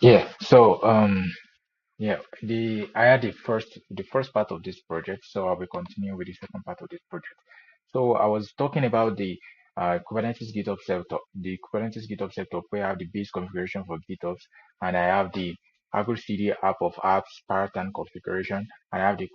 Yeah. Yeah, I had the first part of this project, so I'll be continuing with the second part of this project. So I was talking about the Kubernetes GitHub setup where I have the base configuration for GitHubs, and I have the Argo CD app of apps pattern configuration, and I have the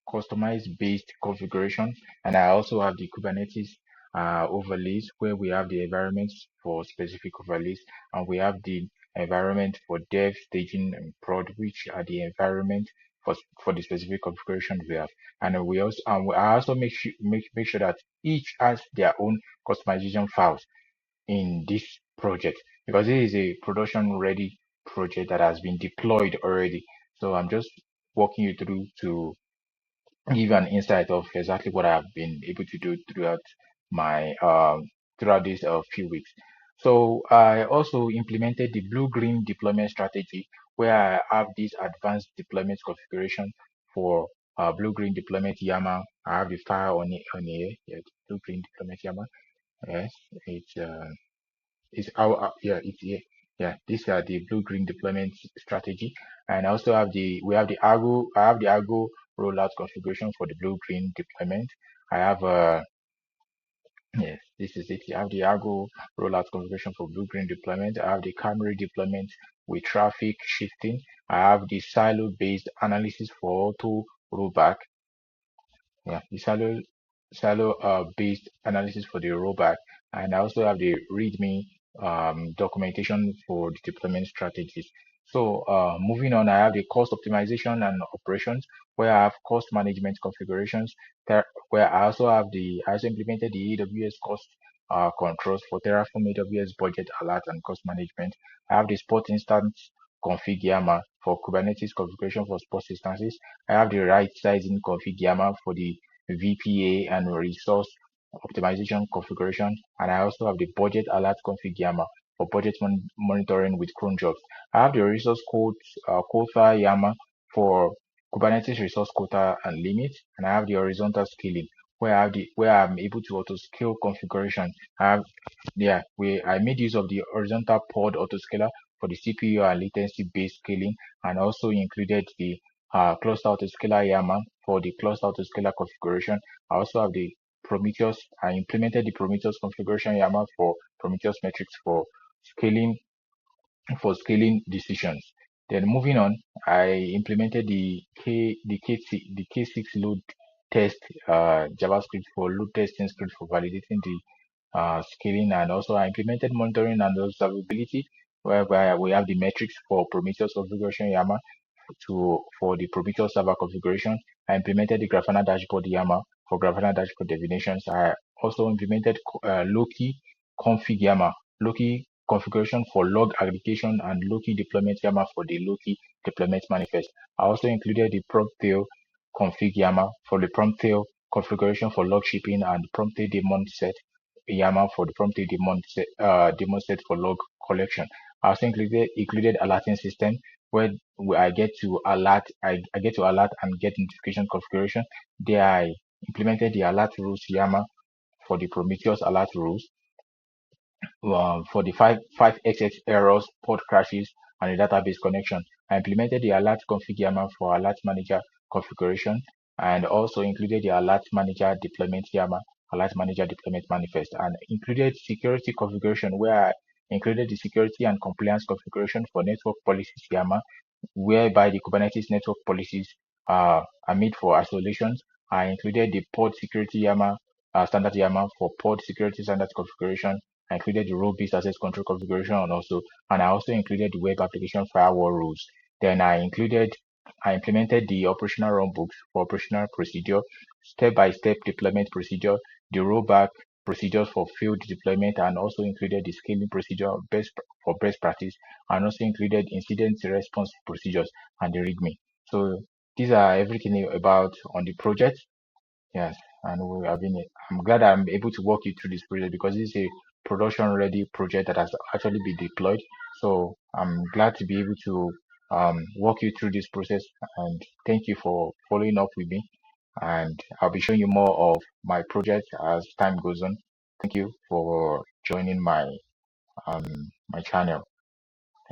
customized based configuration, and I also have the Kubernetes overlays where we have the environments for specific overlays, and we have the environment for dev, staging, and prod, which are the environment for the specific configuration we have. And I also make sure that each has their own customization files in this project because it is a production ready project that has been deployed already. So I'm just walking you through to give you an insight of exactly what I've been able to do throughout these few weeks. So I also implemented the blue-green deployment strategy where I have this advanced deployment configuration for blue-green deployment YAML. I have the file on here. Yeah, blue-green deployment YAML. Yes, it's our yeah, it's here. Yeah, these are the blue-green deployment strategy, and I also have the Argo. I have the Argo rollout configuration for the blue-green deployment. I have yes, this is it. I have the Argo rollout configuration for blue-green deployment. I have the Camry deployment with traffic shifting. I have the silo-based analysis for auto rollback. Yeah, the silo based analysis for the rollback, and I also have the README documentation for the deployment strategies. So moving on, I have the cost optimization and operations where I have cost management configurations where I also implemented the AWS cost controls for Terraform AWS budget alert and cost management. I have the spot instance config YAML for Kubernetes configuration for spot instances. I have the right sizing config YAML for the VPA and resource optimization configuration, and I also have the budget alert config YAML for budget monitoring with cron jobs. I have the resource quota YAML for Kubernetes resource quota and limit, and I have the horizontal scaling where I'm able to auto scale configuration. I have I made use of the horizontal pod autoscaler for the CPU and latency based scaling, and also included the cluster autoscaler YAML for the cluster autoscaler configuration. I also have the Prometheus. I implemented the Prometheus configuration YAML for Prometheus metrics scaling scaling decisions. Then moving on, I implemented the K6 load test JavaScript for load testing script for validating the scaling, and also I implemented monitoring and observability whereby we have the metrics for Prometheus configuration YAML for the Prometheus server configuration. I implemented the Grafana dashboard YAML for Grafana dashboard definitions. I also implemented Loki config YAML, Loki configuration for log aggregation, and Loki deployment YAML for the Loki deployment manifest. I also included the Promptail config YAML for the Promptail configuration for log shipping, and Promptail daemon set YAML for the Promptail daemon set for log collection. I also included alerting system where I get to alert and get notification configuration. There I implemented the alert rules YAML for the Prometheus alert rules for the 5xx errors, port crashes, and the database connection. I implemented the alert config YAML for alert manager configuration, and also included the alert manager deployment YAML, alert manager deployment manifest, and included security configuration where I included the security and compliance configuration for network policies YAML, whereby the Kubernetes network policies are made for isolations. I included the pod security YAML, standard YAML for pod security standard configuration. I included the role-based access control configuration, and I also included the web application firewall rules. Then I implemented the operational runbooks for operational procedure, step-by-step deployment procedure, the rollback procedures for field deployment, and also included the scaling procedure for best practice, and also included incident response procedures and the README. So these are everything about on the project. Yes, and I'm glad I'm able to walk you through this project because this is a production ready project that has actually been deployed. So I'm glad to be able to walk you through this process, and thank you for following up with me. And I'll be showing you more of my project as time goes on. Thank you for joining my channel.